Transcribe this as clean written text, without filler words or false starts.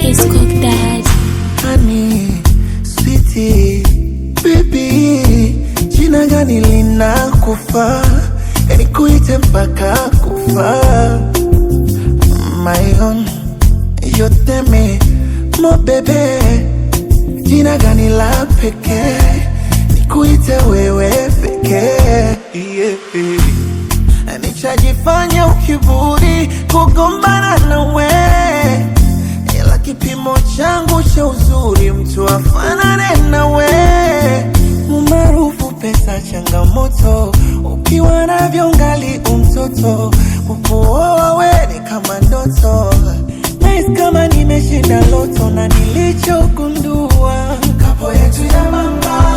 It's cooked that. Honey, sweetie, baby, jina gani linakufa? Nikuite mpaka kufa. My own, yote me, mo bebe, jina gani la pekee? Nikuite wewe pekee. Nichajifanya ukiburi kugombana nawe, ila kipimo changu cha uzuri mtu afanane nawe. Umaarufu pesa changamoto, ukiwa navyo ngali umtoto. Kukuoa we ni kama ndoto, nice kama nimeshinda loto. Na nilichogundua kapo yetu ya mama